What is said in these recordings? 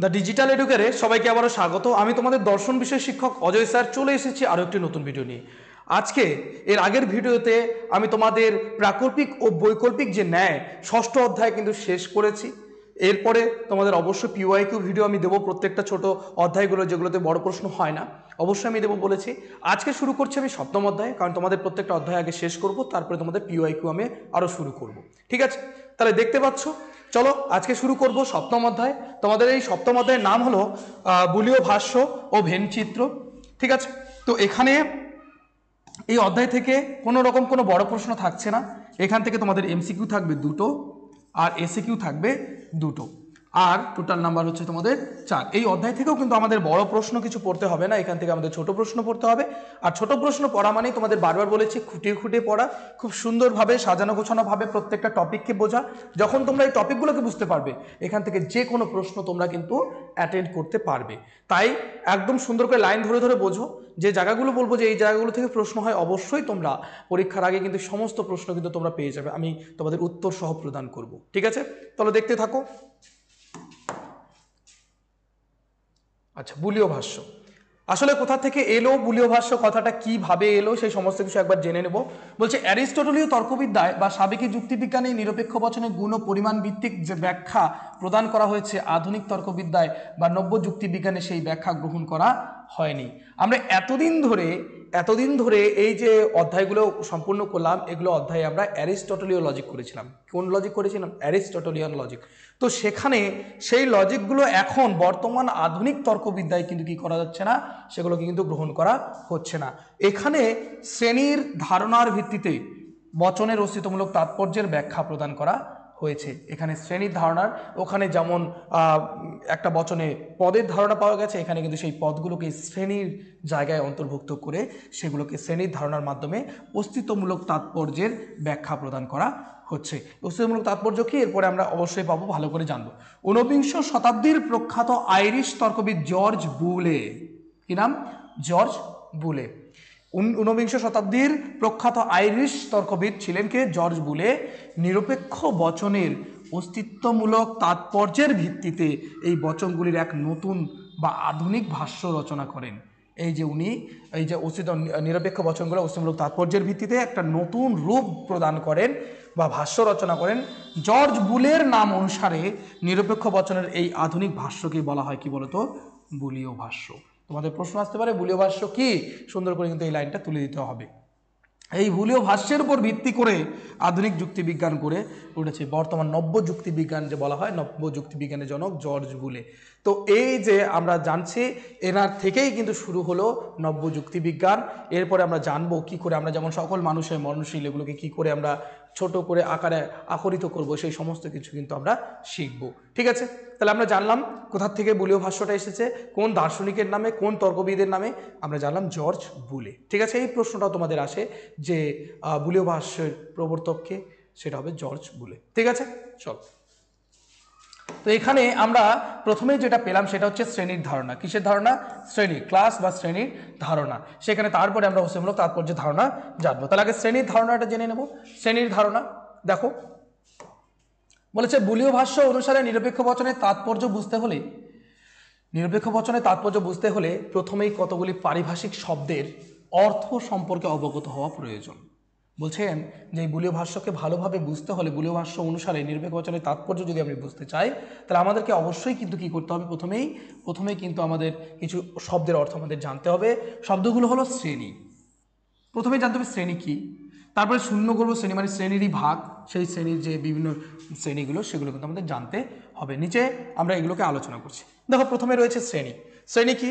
The digital এডুকেরে সবাইকে আবারও স্বাগত। আমি তোমাদের দর্শন বিষয় শিক্ষক অজয় স্যার চলে এসেছি আরও একটি নতুন ভিডিও নিয়ে। আজকে এর আগের ভিডিওতে আমি তোমাদের প্রাকল্পিক ও বৈকল্পিক যে ন্যায় ষষ্ঠ অধ্যায় কিন্তু শেষ করেছি। এরপরে তোমাদের অবশ্যই পিওয়াইকিউ ভিডিও আমি দেবো, প্রত্যেকটা ছোট অধ্যায়গুলো যেগুলোতে বড় প্রশ্ন হয় না অবশ্যই আমি দেবো বলেছি। আজকে শুরু করছি আমি সপ্তম অধ্যায়, কারণ তোমাদের প্রত্যেকটা অধ্যায় আগে শেষ করব, তারপরে তোমাদের পিওয়াইকিউ আমি আরও শুরু করব। ঠিক আছে, তাহলে দেখতে পাচ্ছ, চলো আজকে শুরু করব সপ্তম অধ্যায়। তোমাদের এই সপ্তম অধ্যায়ের নাম হলো বুলীয় ভাষ্য ও ভেনচিত্র। ঠিক আছে, তো এখানে এই অধ্যায় থেকে কোনো রকম কোনো বড় প্রশ্ন থাকছে না। এখান থেকে তোমাদের এমসিকিউ থাকবে দুটো আর এসিকিউ থাকবে দুটো, আর টোটাল নাম্বার হচ্ছে তোমাদের 4। এই অধ্যায় থেকেও কিন্তু আমাদের বড় প্রশ্ন কিছু পড়তে হবে না, এখান থেকে আমাদের ছোট প্রশ্ন পড়তে হবে। আর ছোট প্রশ্ন পড়া মানেই তোমাদের বারবার বলেছি খুঁটিয়ে খুঁটিয়ে পড়া, খুব সুন্দরভাবে সাজানো গোছানোভাবে প্রত্যেকটা টপিককে বোঝা। যখন তোমরা এই টপিকগুলোকে বুঝতে পারবে, এখান থেকে যে কোনো প্রশ্ন তোমরা কিন্তু অ্যাটেন্ড করতে পারবে। তাই একদম সুন্দর করে লাইন ধরে ধরে বোঝো। যে জায়গাগুলো বলবো যে এই জায়গাগুলো থেকে প্রশ্ন হয়, অবশ্যই তোমরা পরীক্ষার আগে কিন্তু সমস্ত প্রশ্ন কিন্তু তোমরা পেয়ে যাবে, আমি তোমাদের উত্তর সহ প্রদান করব। ঠিক আছে, তাহলে দেখতে থাকো। আচ্ছা, বুলীয় ভাষ্য আসলে কোথা থেকে এলো, বুলীয় ভাষ্য কথাটা কিভাবে এলো, সেই সমস্ত কিছু একবার জেনে নেব। বলছে অ্যারিস্টটলীয় তর্কবিদ্যায় বা সাবেকি যুক্তিবিজ্ঞানে নিরপেক্ষ বচনের গুণ ও পরিমাণ ভিত্তিক যে ব্যাখ্যা প্রদান করা হয়েছে, আধুনিক তর্কবিদ্যায় বা নব্য যুক্তিবিজ্ঞানে সেই ব্যাখ্যা গ্রহণ করা হয়নি। আমরা এতদিন ধরে এই যে অধ্যায়গুলো সম্পূর্ণ করলাম, এগুলো অধ্যায়ে আমরা অ্যারিস্টটলীয় লজিক করেছিলাম। কোন লজিক করেছিলাম? Aristotelian logic. তো সেখানে সেই লজিকগুলো এখন বর্তমান আধুনিক তর্কবিদ্যায় কিন্তু কি করা যাচ্ছে না, সেগুলোকে কিন্তু গ্রহণ করা হচ্ছে না। এখানে শ্রেণীর ধারণার ভিত্তিতে বচনের অস্তিত্বমূলক তাৎপর্যের ব্যাখ্যা প্রদান করা হয়েছে। এখানে শ্রেণীর ধারণার, ওখানে যেমন একটা বচনে পদের ধারণা পাওয়া গেছে, এখানে কিন্তু সেই পদগুলোকে শ্রেণীর জায়গায় অন্তর্ভুক্ত করে সেগুলোকে শ্রেণীর ধারণার মাধ্যমে অস্তিত্বমূলক তাৎপর্যের ব্যাখ্যা প্রদান করা হচ্ছে। অস্তিত্বমূলক তাৎপর্য কি, এরপরে আমরা অবশ্যই পাবো, ভালো করে জানবো। ঊনবিংশ শতাব্দীর প্রখ্যাত আইরিশ তর্কবিদ জর্জ বুলে, কি নাম? জর্জ বুলে। ঊনবিংশ শতাব্দীর প্রখ্যাত আইরিশ তর্কবিদ ছিলেন কে? জর্জ বুলে। নিরপেক্ষ বচনের অস্তিত্বমূলক তাৎপর্যের ভিত্তিতে এই বচনগুলির এক নতুন বা আধুনিক ভাষ্য রচনা করেন। এই যে উনি এই যে নিরপেক্ষ বচনগুলো অস্তিত্বমূলক তাৎপর্যের ভিত্তিতে একটা নতুন রূপ প্রদান করেন বা ভাষ্য রচনা করেন। জর্জ বুলের নাম অনুসারে নিরপেক্ষ বচনের এই আধুনিক ভাষ্যকে বলা হয় কি বলতো? বুলীয় ভাষ্য। তোমাদের প্রশ্ন আসতে পারে বুলীয় ভাষ্য কি, সুন্দর করে কিন্তু এই লাইনটা তুলে দিতে হবে। এই বুলীয় ভাষ্যের উপর ভিত্তি করে আধুনিক যুক্তিবিজ্ঞান করে উঠেছে বর্তমান নব্য যুক্তিবিজ্ঞান, যে বলা হয় নব্য যুক্তিবিজ্ঞানের জনক জর্জ বুলে। তো এই যে আমরা জানছি, এনার থেকেই কিন্তু শুরু হলো নব্য যুক্তিবিজ্ঞান। এরপরে আমরা জানবো কি করে আমরা, যেমন সকল মানুষের মরণশীল, এগুলোকে কি করে আমরা ছোট করে আকারে আকরিত করব, সেই সমস্ত কিছু কিন্তু আমরা শিখব। ঠিক আছে, তাহলে আমরা জানলাম কোথা থেকে বুলীয় ভাষ্যটা এসেছে, কোন দার্শনিকের নামে, কোন তর্কবিদের নামে, আমরা জানলাম জর্জ বুলে। ঠিক আছে, এই প্রশ্নটাও তোমাদের আসে যে বুলীয় ভাষ্যের প্রবর্তককে, সেটা হবে জর্জ বুলে। ঠিক আছে, চল। তো এখানে আমরা প্রথমে যেটা পেলাম সেটা হচ্ছে শ্রেণীর ধারণা। কিসের ধারণা? শ্রেণী, ক্লাস বা শ্রেণীর ধারণা। সেখানে তারপরে আমরা অস্তিত্বমূলক তাৎপর্যের ধারণা জানবো। তাহলে আগে শ্রেণীর ধারণাটা জেনে নেব। শ্রেণীর ধারণা দেখো, বলেছে বুলীয় ভাষ্য অনুসারে নিরপেক্ষ বচনের তাৎপর্য বুঝতে হলে প্রথমেই কতগুলি পারিভাষিক শব্দের অর্থ সম্পর্কে অবগত হওয়া প্রয়োজন। বলছেন যে এই বুলীয় ভাষ্যকে ভালোভাবে বুঝতে হলে, বুলীয় ভাষ্য অনুসারে নিরপেক্ষ বচনের তাৎপর্য যদি আমি বুঝতে চাই, তাহলে আমাদেরকে অবশ্যই কিন্তু কি করতে হবে, প্রথমেই কিন্তু আমাদের কিছু শব্দের অর্থ আমাদের জানতে হবে। শব্দগুলো হলো শ্রেণী। প্রথমে জানতে হবে শ্রেণী কি, তারপরে শূন্য করবো শ্রেণী মানে শ্রেণীরই ভাগ, সেই শ্রেণীর যে বিভিন্ন শ্রেণীগুলো সেগুলো কিন্তু আমাদের জানতে হবে। নিচে আমরা এগুলোকে আলোচনা করছি। দেখো, প্রথমে রয়েছে শ্রেণী। শ্রেণী কি?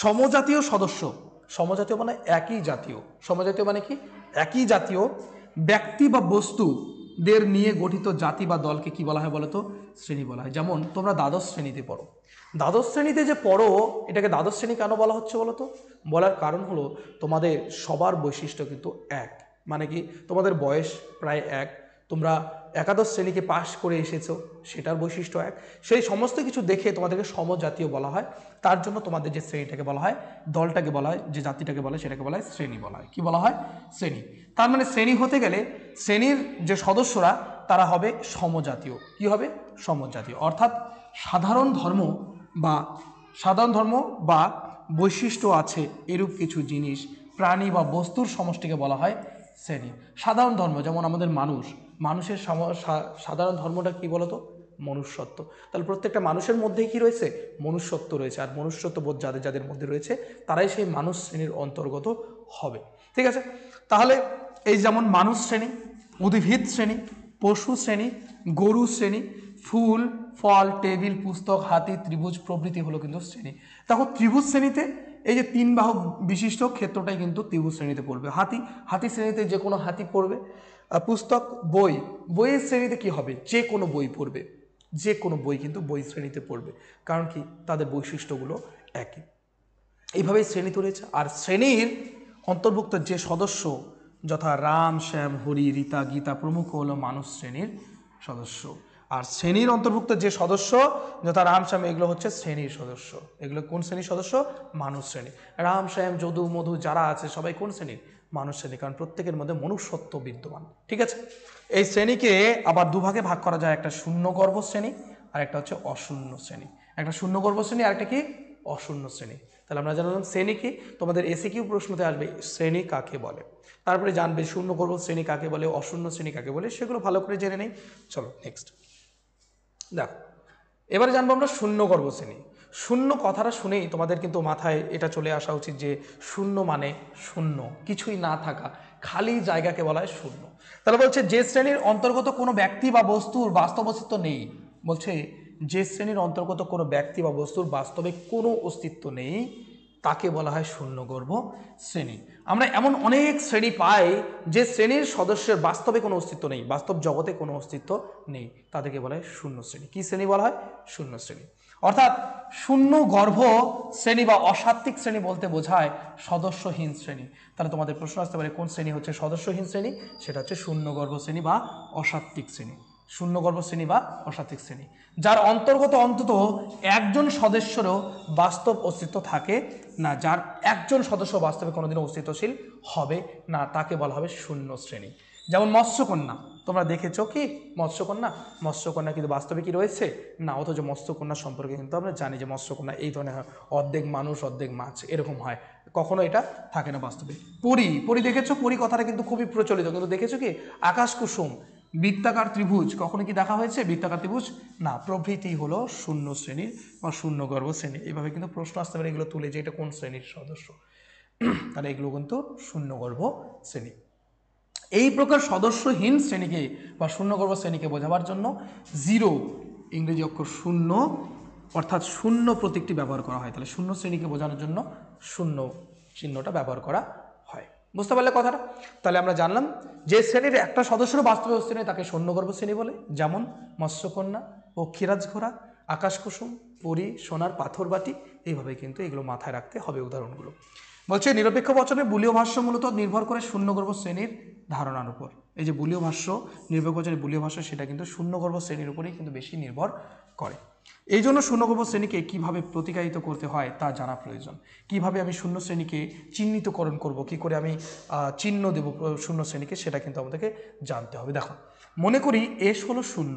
সমজাতীয় সদস্য, সমজাতীয় মানে একই জাতীয়, সমজাতীয় মানে কি? একই জাতীয় ব্যক্তি বা বস্তুদের নিয়ে গঠিত জাতি বা দলকে কি বলা হয় বলতো? শ্রেণী বলা হয়। যেমন তোমরা দ্বাদশ শ্রেণীতে পড়ো, দ্বাদশ শ্রেণীতে যে পড়ো, এটাকে দ্বাদশ শ্রেণী কেন বলা হচ্ছে বলতো? বলার কারণ হলো তোমাদের সবার বৈশিষ্ট্য কিন্তু এক, মানে কি তোমাদের বয়স প্রায় এক, তোমরা একাদশ শ্রেণীকে পাশ করে এসেছো, সেটার বৈশিষ্ট্য এক, সেই সমস্ত কিছু দেখে তোমাদেরকে সমজাতীয় বলা হয়। তার জন্য তোমাদের যে শ্রেণীটাকে বলা হয়, দলটাকে বলা হয়, যে জাতিটাকে বলা হয়, সেটাকে বলা হয় শ্রেণী বলা হয়। কি বলা হয়? শ্রেণী। তার মানে শ্রেণী হতে গেলে শ্রেণীর যে সদস্যরা তারা হবে সমজাতীয়। কি হবে? সমজাতীয়। অর্থাৎ সাধারণ ধর্ম বা সাধারণ ধর্ম বা বৈশিষ্ট্য আছে এরূপ কিছু জিনিস, প্রাণী বা বস্তুর সমষ্টিকে বলা হয় শ্রেণী। সাধারণ ধর্ম যেমন আমাদের মানুষের সাধারণ ধর্মটা কি বলতো? মনুষ্যত্ব। তাহলে প্রত্যেকটা মানুষের মধ্যেই কি রয়েছে? মনুষ্যত্ব রয়েছে, আর মনুষ্যত্ব বোধ যাদের যাদের মধ্যে রয়েছে তারাই সেই মানুষ শ্রেণীর অন্তর্গত হবে। ঠিক আছে, তাহলে এই যেমন মানুষ শ্রেণী, উদ্ভিদ শ্রেণী, পশু শ্রেণী, গরু শ্রেণী, ফুল ফল টেবিল পুস্তক হাতি ত্রিভুজ প্রভৃতি হলো কিন্তু শ্রেণী। দেখো ত্রিভুজ শ্রেণীতে এই যে তিন বাহু বিশিষ্ট ক্ষেত্রটাই কিন্তু ত্রিভুজ শ্রেণীতে পড়বে। হাতি শ্রেণীতে যে কোনো হাতি পড়বে। পুস্তক বইয়ের শ্রেণীতে কি হবে? যে কোনো বই পড়বে, যে কোনো বই কিন্তু বই শ্রেণীতে পড়বে, কারণ কি তাদের বৈশিষ্ট্যগুলো একই। এইভাবেই শ্রেণী রয়েছে। আর শ্রেণীর অন্তর্ভুক্ত যে সদস্য যথা রাম শ্যাম হরি রীতা গীতা প্রমুখ হলো মানুষ শ্রেণীর সদস্য। আর শ্রেণীর অন্তর্ভুক্ত যে সদস্য যথা রাম শ্যাম এগুলো হচ্ছে শ্রেণীর সদস্য। এগুলো কোন শ্রেণীর সদস্য? মানুষ শ্রেণী। রাম শ্যাম যদু মধু যারা আছে সবাই কোন শ্রেণীর? মানুষ শ্রেণী, কারণ প্রত্যেকের মধ্যে মনুষ্যত্ব বিদ্যমান। ঠিক আছে, এই শ্রেণীকে আবার দুভাগে ভাগ করা যায়, একটা শূন্যগর্ভ শ্রেণী আর একটা হচ্ছে অশূন্য শ্রেণী। একটা শূন্যগর্ভ শ্রেণী আর একটা কি? অশূন্য শ্রেণী। তাহলে আমরা জানলাম শ্রেণী কি, তোমাদের এসিকিউ প্রশ্নতে আসবে শ্রেণী কাকে বলে, তারপরে জানবে শূন্যগর্ভ শ্রেণী কাকে বলে, অশূন্য শ্রেণী কাকে বলে, সেগুলো ভালো করে জেনে নেই। চলো নেক্সট দেখো, এবারে জানবো আমরা শূন্যগর্ভ শ্রেণী। শূন্য কথাটা শুনেই তোমাদের কিন্তু মাথায় এটা চলে আসা উচিত যে শূন্য মানে শূন্য, কিছুই না থাকা, খালি জায়গাকে বলা হয় শূন্য। তাহলে বলছে যে শ্রেণীর অন্তর্গত কোনো ব্যক্তি বা বস্তুর বাস্তব অস্তিত্ব নেই, বলছে যে শ্রেণীর অন্তর্গত কোনো ব্যক্তি বা বস্তুর বাস্তবে কোনো অস্তিত্ব নেই তাকে বলা হয় শূন্যগর্ভ শ্রেণী। আমরা এমন অনেক শ্রেণী পাই যে শ্রেণীর সদস্যের বাস্তবে কোনো অস্তিত্ব নেই, বাস্তব জগতে কোনো অস্তিত্ব নেই, তাদেরকে বলা হয় শূন্য শ্রেণী। কি শ্রেণী বলা হয়? শূন্য শ্রেণী। অর্থাৎ শূন্য গর্ভ শ্রেণী বা অসাত্ত্বিক শ্রেণী বলতে বোঝায় সদস্যহীন শ্রেণী। তাহলে তোমাদের প্রশ্ন আসতে পারে কোন শ্রেণী হচ্ছে সদস্যহীন শ্রেণী? সেটা হচ্ছে শূন্যগর্ভ শ্রেণী বা অসাত্ত্বিক শ্রেণী। শূন্যগর্ভ শ্রেণী বা অসাত্ত্বিক শ্রেণী, যার অন্তর্গত অন্তত একজন সদস্যেরও বাস্তব অস্তিত্ব থাকে না, যার একজন সদস্য বাস্তবে কোনোদিনও অস্তিত্বশীল হবে না, তাকে বলা হবে শূন্য শ্রেণী। যেমন মৎস্যকন্যা, তোমরা দেখেছো কি মৎস্যকন্যা? মৎস্যকন্যা কিন্তু বাস্তবে কি রয়েছে না, অথচ মৎস্যকন্যা সম্পর্কে কিন্তু আমরা জানি যে মৎস্যকন্যা এই ধরনের হয়, অর্ধেক মানুষ অর্ধেক মাছ এরকম হয়, কখনো এটা থাকে না বাস্তবে। পরি দেখেছো? পরি কথাটা কিন্তু খুবই প্রচলিত, কিন্তু দেখেছো কি আকাশ কুসুম, বৃত্তাকার ত্রিভুজ কখনো কি দেখা হয়েছে? বৃত্তাকার ত্রিভুজ না, প্রভৃতি হলো শূন্য শ্রেণীর বা শূন্যগর্ভ শ্রেণী। এইভাবে কিন্তু প্রশ্ন আসতে পারে এগুলো তুলে যে এটা কোন শ্রেণীর সদস্য, তাহলে এগুলো কিন্তু শূন্যগর্ভ শ্রেণী। এই প্রকার সদস্যহীন শ্রেণীকে বা শূন্যগর্ভ শ্রেণীকে বোঝাবার জন্য জিরো, ইংরেজি অক্ষর শূন্য অর্থাৎ শূন্য প্রতীকটি ব্যবহার করা হয়। তাহলে শূন্য শ্রেণীকে বোঝানোর জন্য শূন্য চিহ্নটা ব্যবহার করা হয়। বুঝতে পারলে কথাটা? তাহলে আমরা জানলাম যে শ্রেণীর একটা সদস্যের বাস্তবে অস্তিত্ব নেই তাকে শূন্যগর্ভ শ্রেণী বলে, যেমন মৎস্যকন্যা, পক্ষীরাজ ঘোড়া, আকাশ কুসুম, পরী, সোনার পাথর বাটি। এইভাবে কিন্তু এগুলো মাথায় রাখতে হবে উদাহরণগুলো। বলছে নিরপেক্ষ বচনে বুলীয় ভাষ্য মূলত নির্ভর করে শূন্যগর্ভ শ্রেণীর ধারণার উপর। এই যে বুলীয় ভাষ্য, নিরপেক্ষ বচনে বুলীয় ভাষ্য, সেটা কিন্তু শূন্যগর্ভ শ্রেণীর উপরেই কিন্তু বেশি নির্ভর করে। এই জন্য শূন্যগর্ভ শ্রেণীকে কিভাবে প্রতিকায়িত করতে হয় তা জানা প্রয়োজন। কিভাবে আমি শূন্য শ্রেণীকে চিহ্নিতকরণ করব, কি করে আমি চিহ্ন দেব শূন্য শ্রেণীকে, সেটা কিন্তু আমাদেরকে জানতে হবে। দেখো মনে করি এস হলো শূন্য,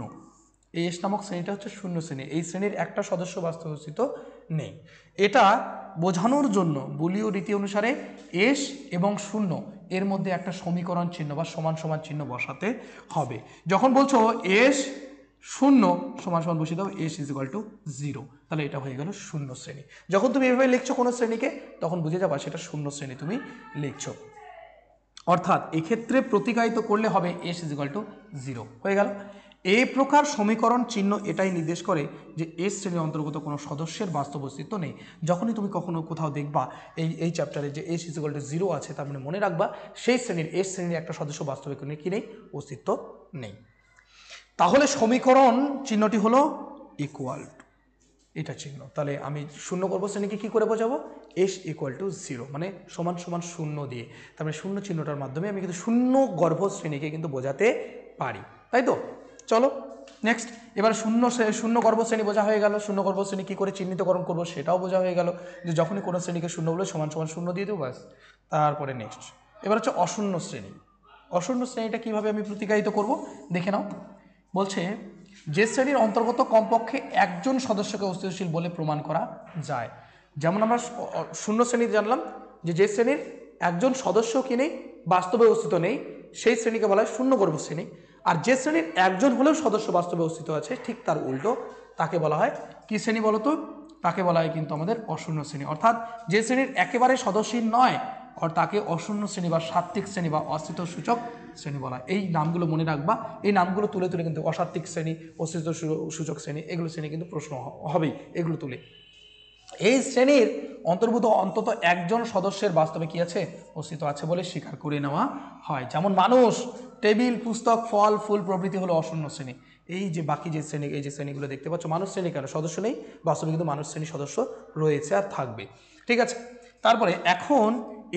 এই এস নামক শ্রেণীটা হচ্ছে শূন্য শ্রেণী, এই শ্রেণীর একটা সদস্য বাস্তবে অস্তিত্ব নেই। এটা বোঝানোর জন্য বুলীয় রীতি অনুসারে এস এবং শূন্য এর মধ্যে একটা সমীকরণ চিহ্ন বা সমান সমান চিহ্ন বসাতে হবে। যখন বলছো এস শূন্য সমান সমান বসিয়ে দাও S is equal to zero, তাহলে এটা হয়ে গেল শূন্য শ্রেণী। যখন তুমি এভাবে লিখছো কোনো শ্রেণীকে তখন বুঝে যাবা সেটা শূন্য শ্রেণী তুমি লিখছো। অর্থাৎ এক্ষেত্রে প্রতিকায়িত করলে হবে S is equal to zero, হয়ে গেল। এই প্রকার সমীকরণ চিহ্ন এটাই নির্দেশ করে যে এস শ্রেণীর অন্তর্গত কোনো সদস্যের বাস্তব অস্তিত্ব নেই। যখনই তুমি কখনো কোথাও দেখবা এই চ্যাপ্টারে যে S is equal to zero আছে, তার মানে মনে রাখবা সেই শ্রেণীর এস শ্রেণীর একটা সদস্য বাস্তবে কি নেই, অস্তিত্ব নেই। তাহলে সমীকরণ চিহ্নটি হলো ইকুয়াল টু, এটা চিহ্ন। তাহলে আমি শূন্যগর্ভ শ্রেণীকে কী করে বোঝাবো? এস ইকুয়াল টু জিরো, মানে সমান সমান শূন্য দিয়ে, তার মানে শূন্য চিহ্নটার মাধ্যমে আমি কিন্তু শূন্য গর্ভ শ্রেণীকে কিন্তু বোঝাতে পারি, তাই তো? চলো নেক্সট, এবার শূন্য গর্ভ শ্রেণী বোঝা হয়ে গেল। শূন্য গর্ভ শ্রেণী কী করে চিহ্নিতকরণ করবো সেটাও বোঝা হয়ে গেল, যে যখনই কোনো শ্রেণীকে শূন্য বলে সমান সমান শূন্য দিয়ে দেবো ব্যাস। তারপরে নেক্সট এবার হচ্ছে অশূন্য শ্রেণী। অশূন্য শ্রেণীটা কীভাবে আমি প্রতিকায়িত করব দেখে নাও। বলছে যে শ্রেণীর অন্তর্গত কমপক্ষে একজন সদস্যকে অস্তিত্বশীল বলে প্রমাণ করা যায়। যেমন আমরা শূন্য শ্রেণী জানলাম যে শ্রেণীর একজন সদস্য কি নেই, বাস্তবে অস্তিত্ব নেই, সেই শ্রেণীকে বলা হয় শূন্যগর্ভ শ্রেণী। আর যে শ্রেণীর একজন হলেও সদস্য বাস্তবে অস্তিত্ব আছে, ঠিক তার উল্টো, তাকে বলা হয় কি শ্রেণী বলতো? তাকে বলা হয় কিন্তু আমাদের অশূন্য শ্রেণী। অর্থাৎ যে শ্রেণীর একেবারে সদস্যহীন নয়, আর তাকে অশূন্য শ্রেণী বা সাত্ত্বিক শ্রেণী বা অস্তিত্ব সূচক শ্রেণী বলা হয়। এই নামগুলো মনে রাখবা, এই নামগুলো তুলে তুলে কিন্তু অসাত্ত্বিক শ্রেণী, অস্তিত্ব সূচক শ্রেণী, এগুলো শ্রেণী কিন্তু প্রশ্ন হবেই এগুলো তুলে। এই শ্রেণীর অন্তর্ভুক্ত অন্তত একজন সদস্যের বাস্তবে কি আছে, অস্তিত্ব আছে বলে স্বীকার করে নেওয়া হয়। যেমন মানুষ, টেবিল, পুস্তক, ফল, ফুল প্রভৃতি হলো অশূন্য শ্রেণী। এই যে বাকি যে শ্রেণী, এই যে শ্রেণীগুলো দেখতে পাচ্ছ, মানুষ শ্রেণী কেন সদস্য নেই, বাস্তবে কিন্তু মানুষ শ্রেণী সদস্য রয়েছে আর থাকবে। ঠিক আছে, তারপরে এখন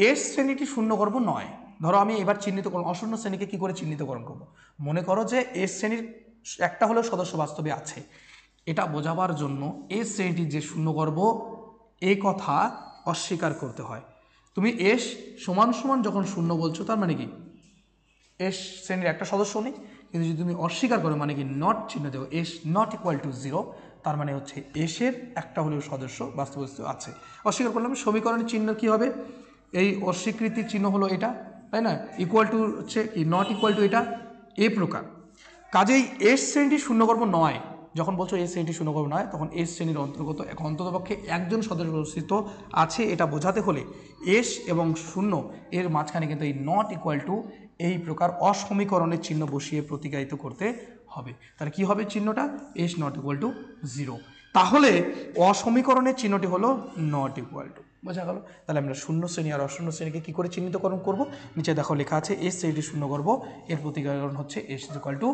এর শ্রেণীটি শূন্যগর্ভ নয়। ধরো আমি এবার চিহ্নিত করব অশূন্য শ্রেণীকে কি করে চিহ্নিতকরণ করব। মনে করো যে এর শ্রেণীর একটা হলেও সদস্য বাস্তবে আছে, এটা বোঝাবার জন্য এস শ্রেণীটি যে শূন্যগর্ভ এই কথা অস্বীকার করতে হয়। তুমি এস সমান সমান যখন শূন্য বলছো, তার মানে কি এস শ্রেণীর একটা সদস্য নেই। কিন্তু যদি তুমি অস্বীকার করো, মানে কি নট চিহ্ন দেবো, এস নট ইকুয়াল টু 0, তার মানে হচ্ছে এসের একটা হলেও সদস্য বাস্তব আছে। অস্বীকার করলাম, সমীকরণের চিহ্ন কি হবে, এই অস্বীকৃতির চিহ্ন হলো এটা, তাই না? ইকুয়াল টু হচ্ছে কি নট ইকুয়াল টু এটা, এ প্রকার। কাজেই এস শ্রেণীটি শূন্যগর্ভ নয়। যখন বলছো এস শ্রেণীটি শূন্যগর্ভ নয়, তখন এস শ্রেণীর অন্তর্গত অন্ততপক্ষে একজন সদস্য অস্তিত্ব আছে, এটা বোঝাতে হলে এস এবং শূন্য এর মাঝখানে কিন্তু এই নট ইকুয়াল টু এই প্রকার অসমীকরণের চিহ্ন বসিয়ে প্রতিকায়িত করতে হবে। তাহলে কি হবে চিহ্নটা, এস নট ইকুয়াল টু 0। তাহলে অসমীকরণের চিহ্নটি হলো নট ইকুয়াল টু, বোঝা গেল? তাহলে আমরা শূন্য শ্রেণী আর অশূন্য শ্রেণীকে কী করে চিহ্নিতকরণ করব? নিচে দেখো লেখা আছে এস শ্রেণীটি শূন্যগর্ভ, এর প্রতিকারণ হচ্ছে এস ইকুয়াল টু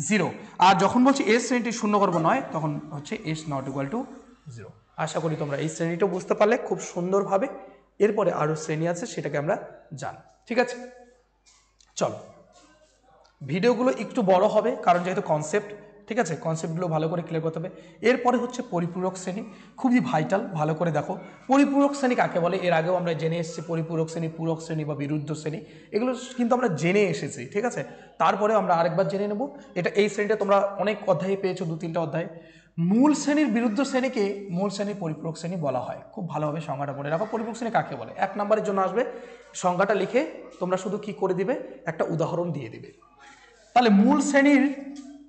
0। আর যখন বলছি এস শ্রেণীটি শূন্যগর্ভ নয়, তখন হচ্ছে এস নট ইকুয়াল টু 0। আশা করি তোমরা এই শ্রেণীটাও বুঝতে পারলে খুব সুন্দরভাবে। এরপরে আরও শ্রেণী আছে, সেটাকে আমরা জানি। ঠিক আছে, চলো ভিডিওগুলো একটু বড় হবে, কারণ যেহেতু কনসেপ্ট, ঠিক আছে, কনসেপ্টগুলো ভালো করে ক্লিয়ার করতে হবে। এরপরে হচ্ছে পরিপূরক শ্রেণী, খুবই ভাইটাল, ভালো করে দেখো। পরিপূরক শ্রেণী কাকে বলে? এর আগেও আমরা জেনে এসেছি পরিপূরক শ্রেণী, পূরক শ্রেণী বা বিরুদ্ধ শ্রেণী, এগুলো কিন্তু আমরা জেনে এসেছি। ঠিক আছে, তারপরে আমরা আরেকবার জেনে নেব। এটা এই শ্রেণীটা তোমরা অনেক অধ্যায়ে পেয়েছো, 2-3টা অধ্যায়। মূল শ্রেণীর বিরুদ্ধ শ্রেণীকে মূল শ্রেণীর পরিপূরক শ্রেণী বলা হয়। খুব ভালোভাবে সংজ্ঞাটা মনে রাখো, পরিপূরক শ্রেণী কাকে বলে। 1 নম্বরের জন্য আসবে, সংজ্ঞাটা লিখে তোমরা শুধু কি করে দিবে, একটা উদাহরণ দিয়ে দিবে। তাহলে মূল শ্রেণীর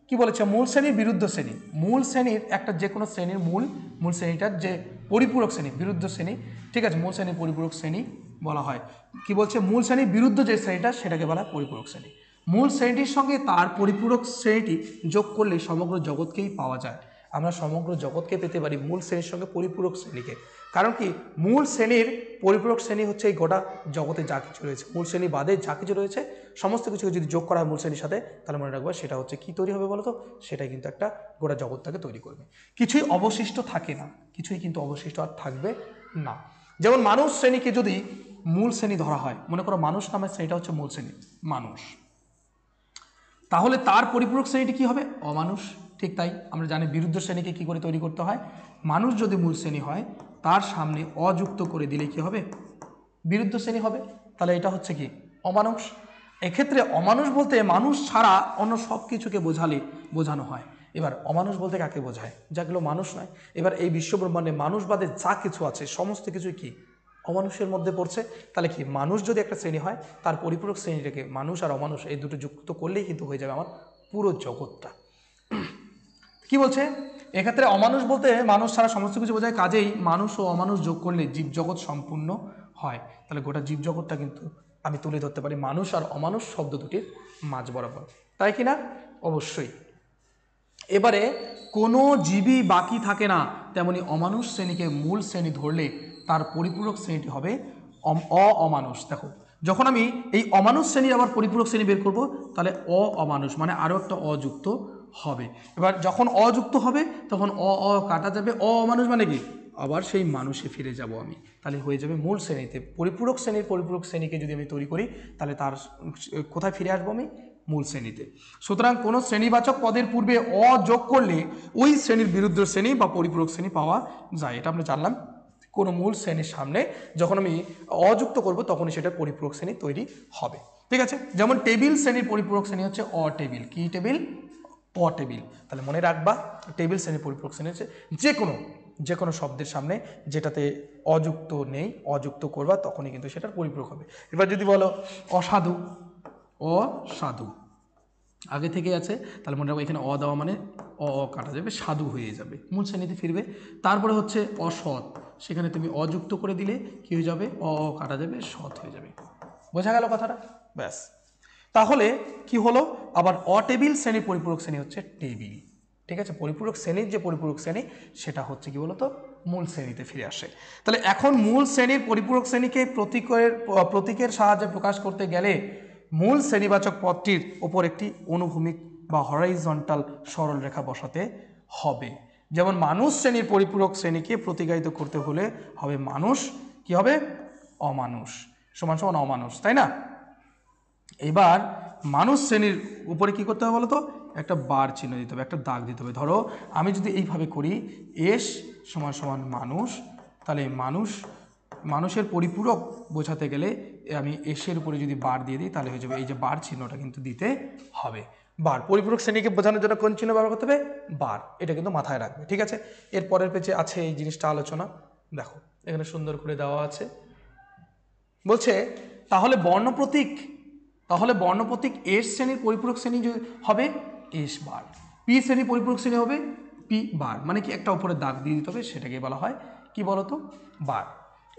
কি বলেছে, মূল শ্রেণীর বিরুদ্ধ শ্রেণী। মূল শ্রেণীর একটা যে কোনো শ্রেণীর মূল শ্রেণীটার যে পরিপূরক শ্রেণী, বিরুদ্ধ শ্রেণী, ঠিক আছে, মূল শ্রেণীর পরিপূরক শ্রেণী বলা হয়। কি বলছে, মূল শ্রেণীর বিরুদ্ধ যে শ্রেণীটা, সেটাকে বলা হয় পরিপূরক শ্রেণী। মূল শ্রেণীটির সঙ্গে তার পরিপূরক শ্রেণীটি যোগ করলে সমগ্র জগৎকেই পাওয়া যায়। আমরা সমগ্র জগৎকে পেতে পারি মূল শ্রেণীর সঙ্গে পরিপূরক শ্রেণীকে। কারণ কি, মূল শ্রেণীর পরিপূরক শ্রেণী হচ্ছে এই গোটা জগতে যা কিছু রয়েছে, মূল শ্রেণী বাদে যা কিছু রয়েছে সমস্ত কিছুকে যদি যোগ করা হয় মূল শ্রেণীর সাথে, তাহলে মনে রাখবে সেটা হচ্ছে কি তৈরি হবে বলো তো, সেটাই কিন্তু একটা গোটা জগৎটাকে তৈরি করবে। কিছুই অবশিষ্ট থাকে না, কিছুই কিন্তু অবশিষ্ট আর থাকবে না। যেমন মানুষ শ্রেণীকে যদি মূল শ্রেণী ধরা হয়, মনে করো মানুষ নামের শ্রেণীটা হচ্ছে মূল শ্রেণী মানুষ, তাহলে তার পরিপূরক শ্রেণীটি কি হবে, অমানুষ। ঠিক তাই আমরা জানি বিরুদ্ধ শ্রেণীকে কি করে তৈরি করতে হয়, মানুষ যদি মূল শ্রেণী হয়, তার সামনে অযুক্ত করে দিলে কি হবে, বিরুদ্ধ শ্রেণী হবে। তাহলে এটা হচ্ছে কি, অমানুষ। এক্ষেত্রে অমানুষ বলতে মানুষ ছাড়া অন্য সব কিছুকে বোঝানো হয়। এবার অমানুষ বলতে কাকে বোঝায়, যেগুলো মানুষ নয়। এবার এই বিশ্বব্রহ্মাণ্ডে মানুষ বাদে যা কিছু আছে সমস্ত কিছুই কি, অমানুষের মধ্যে পড়ছে। তাহলে কি, মানুষ যদি একটা শ্রেণী হয়, তার পরিপূরক শ্রেণীটাকে মানুষ আর অমানুষ এই দুটো যুক্ত করলেই কিন্তু হয়ে যাবে আমার পুরো জগৎটা। কি বলছে, এক্ষেত্রে অমানুষ বলতে মানুষ ছাড়া সমস্ত কিছু বোঝায়। কাজেই মানুষ ও অমানুষ যোগ করলে জীবজগৎ সম্পূর্ণ হয়। তাহলে গোটা জীবজগৎটা কিন্তু আমি তুলে ধরতে পারি মানুষ আর অমানুষ শব্দ দুটির মাঝ বরাবর, তাই কি না? অবশ্যই। এবারে কোনো জীবই বাকি থাকে না, তেমনি অমানুষ শ্রেণীকে মূল শ্রেণী ধরলে তার পরিপূরক শ্রেণীটি হবে অমানুষ। দেখো, যখন আমি এই অমানুষ শ্রেণীর আবার পরিপূরক শ্রেণী বের করব, তাহলে অমানুষ মানে আরও একটা অযুক্ত হবে। এবার যখন অযুক্ত হবে, তখন কাটা যাবে, অমানুষ মানে কি, আবার সেই মানুষে ফিরে যাব আমি, তাহলে হয়ে যাবে মূল শ্রেণীতে। পরিপূরক শ্রেণীকে যদি আমি তৈরি করি, তাহলে তার কোথায় ফিরে আসবো আমি, মূল শ্রেণীতে। সুতরাং কোনো শ্রেণীবাচক পদের পূর্বে যোগ করলে ওই শ্রেণীর বিরুদ্ধ শ্রেণী বা পরিপূরক শ্রেণী পাওয়া যায়। এটা আমরা জানলাম, কোনো মূল শ্রেণীর সামনে যখন আমি অযুক্ত করব, তখনই সেটা পরিপূরক শ্রেণী তৈরি হবে। ঠিক আছে, যেমন টেবিল শ্রেণীর পরিপূরক শ্রেণী হচ্ছে অটেবিল। কি টেবিল? অ টেবিল। তাহলে মনে রাখবা টেবিল শ্রেণী পরিপূরক শ্রেণী হচ্ছে যে কোনো শব্দের সামনে যেটাতে অযুক্ত নেই, অযুক্ত করবা তখনই কিন্তু সেটার পরিপূরক হবে। এবার যদি বলো অসাধু, অসাধু আগে থেকে আছে, তাহলে মনে রাখবো এখানে অ দেওয়া মানে অ কাটা যাবে, সাধু হয়ে যাবে, মূল শ্রেণীতে ফিরবে। তারপরে হচ্ছে অসৎ, সেখানে তুমি অযুক্ত করে দিলে কি হয়ে যাবে, অ কাটা যাবে, সৎ হয়ে যাবে। বোঝা গেল কথাটা? ব্যাস। তাহলে কি হলো, আবার অটেবিল শ্রেণীর পরিপূরক শ্রেণী হচ্ছে টেবিল। ঠিক আছে, পরিপূরক শ্রেণীর যে পরিপূরক শ্রেণী সেটা হচ্ছে কি বলতো, মূল শ্রেণীতে ফিরে আসে। তাহলে এখন মূল শ্রেণীর পরিপূরক শ্রেণীকে প্রতীকের সাহায্যে প্রকাশ করতে গেলে মূল শ্রেণীবাচক পদটির ওপর একটি অনুভূমিক বা হরাইজন্টাল সরল রেখা বসাতে হবে। যেমন মানুষ শ্রেণীর পরিপূরক শ্রেণীকে প্রতিগায়িত করতে হলে হবে মানুষ, কি হবে, অমানুষ, সমান সমান অমানুষ, তাই না? এবার মানুষ শ্রেণীর উপরে কি করতে হবে বলতো, একটা বার চিহ্ন দিতে হবে, একটা দাগ দিতে হবে। ধরো আমি যদি এইভাবে করি এস সমান সমান মানুষ, তাহলে মানুষের পরিপূরক বোঝাতে গেলে আমি এসের উপরে যদি বার দিয়ে দিই তাহলে হয়ে যাবে, এই যে বার চিহ্নটা কিন্তু দিতে হবে। বার পরিপূরক শ্রেণীকে বোঝানোর জন্য কোন চিহ্ন ব্যবহার করতে হবে, বার, এটা কিন্তু মাথায় রাখবে। ঠিক আছে, এর পরের পেজে আছে এই জিনিসটা আলোচনা, দেখো এখানে সুন্দর করে দেওয়া আছে। বলছে তাহলে বর্ণপ্রতীক এস শ্রেণীর পরিপূরক শ্রেণী হবে এস বার, পি শ্রেণীর পরিপূরক শ্রেণী হবে পি বার, মানে কি একটা উপরে দাগ দিয়ে দিতে হবে, সেটাকে বলা হয় কি বলতো, বার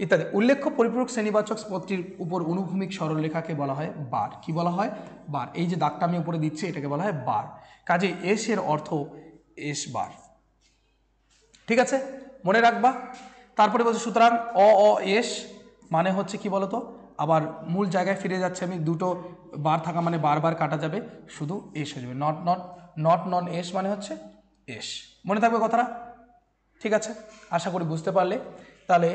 ইত্যাদি। উল্লেখ্য পরিপূরক শ্রেণীবাচক পদটির উপর অনুভূমিক সরলরেখাকে বলা হয় বার। কি বলা হয়, বার। এই যে দাগটা আমি উপরে দিচ্ছি এটাকে বলা হয় বার। কাজে এস এর অর্থ এস বার। ঠিক আছে, মনে রাখবা। তারপরে বলছে সুতরাং এস মানে হচ্ছে কি বলতো, আবার মূল জায়গায় ফিরে যাচ্ছে, আমি দুটো বার থাকা মানে বারবার কাটা যাবে, শুধু এস হয়ে যাবে। নট এস মানে হচ্ছে এস। মনে থাকবে কথাটা? ঠিক আছে, আশা করি বুঝতে পারলে। তাহলে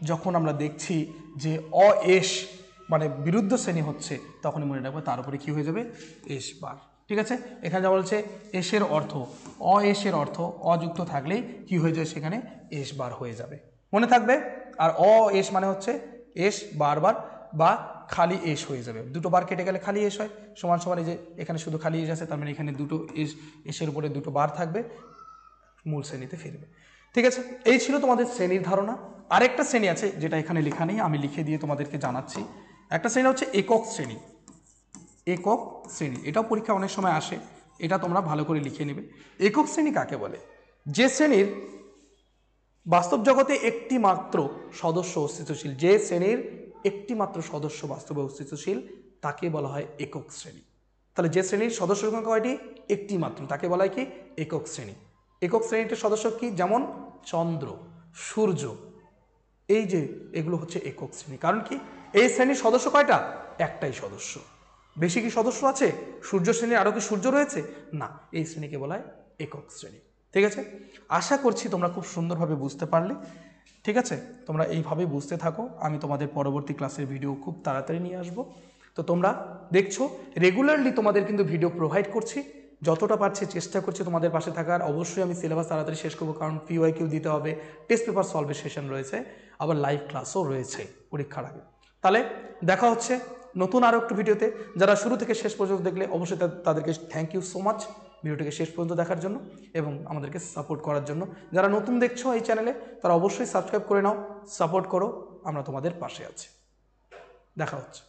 যখন আমরা দেখছি যে এস মানে বিরুদ্ধ শ্রেণী হচ্ছে, তখনই মনে রাখবে তার উপরে কি হয়ে যাবে, এস বার। ঠিক আছে, এখানে যা বলছে এসের অর্থ, এসের অর্থ অযুক্ত থাকলেই কি হয়ে যায়, সেখানে এস বার হয়ে যাবে, মনে থাকবে। আর এস মানে হচ্ছে এস বারবার বা খালি এস হয়ে যাবে, দুটো বার কেটে গেলে খালি এস হয়, সমান সমান এই যে এখানে শুধু খালি এস আছে, তার মানে এখানে দুটো এসের উপরে দুটো বার থাকবে, মূল শ্রেণীতে ফিরবে। ঠিক আছে, এই ছিল তোমাদের শ্রেণীর ধারণা। আরেকটা শ্রেণী আছে যেটা এখানে লেখা নেই, আমি লিখে দিয়ে তোমাদেরকে জানাচ্ছি। একটা শ্রেণী হচ্ছে একক শ্রেণী। একক শ্রেণী, এটাও পরীক্ষা অনেক সময় আসে, এটা তোমরা ভালো করে লিখে নেবে। একক শ্রেণী কাকে বলে, যে শ্রেণীর বাস্তব জগতে একটি মাত্র সদস্য অস্তিত্বশীল, যে শ্রেণীর একটি মাত্র সদস্য বাস্তবে অস্তিত্বশীল তাকে বলা হয় একক শ্রেণী। তাহলে যে শ্রেণীর সদস্য সংখ্যা কয়টি, একটি মাত্র, তাকে বলা হয় কি, একক শ্রেণী। একক শ্রেণীটির সদস্য কি, যেমন চন্দ্র, সূর্য, এই যে এগুলো হচ্ছে একক শ্রেণী। কারণ কি, এই শ্রেণীর সদস্য কয়টা, একটাই সদস্য। বেশি কি সদস্য আছে, সূর্য শ্রেণীর আরও কি সূর্য রয়েছে, না, এই শ্রেণীকে বলা হয় একক শ্রেণী। ঠিক আছে, আশা করছি তোমরা খুব সুন্দরভাবে বুঝতে পারলে। ঠিক আছে, তোমরা এইভাবেই বুঝতে থাকো, আমি তোমাদের পরবর্তী ক্লাসের ভিডিও খুব তাড়াতাড়ি নিয়ে আসবো। তো তোমরা দেখছো রেগুলারলি তোমাদের কিন্তু ভিডিও প্রোভাইড করছি, যতটা পারছি চেষ্টা করছি তোমাদের পাশে থাকার। অবশ্যই আমি সিলেবাস তাড়াতাড়ি শেষ করবো, কারণ PYQ দিতে হবে, টেস্ট পেপার সলভের সেশন রয়েছে, আবার লাইভ ক্লাসও রয়েছে পরীক্ষার আগে। তাহলে দেখা হচ্ছে নতুন আরও একটু ভিডিওতে। যারা শুরু থেকে শেষ পর্যন্ত দেখলে অবশ্যই তাদেরকে থ্যাংক ইউ সো মাচ ভিডিওটিকে শেষ পর্যন্ত দেখার জন্য এবং আমাদেরকে সাপোর্ট করার জন্য। যারা নতুন দেখছো এই চ্যানেলে তারা অবশ্যই সাবস্ক্রাইব করে নাও, সাপোর্ট করো, আমরা তোমাদের পাশে আছি। দেখা হচ্ছে।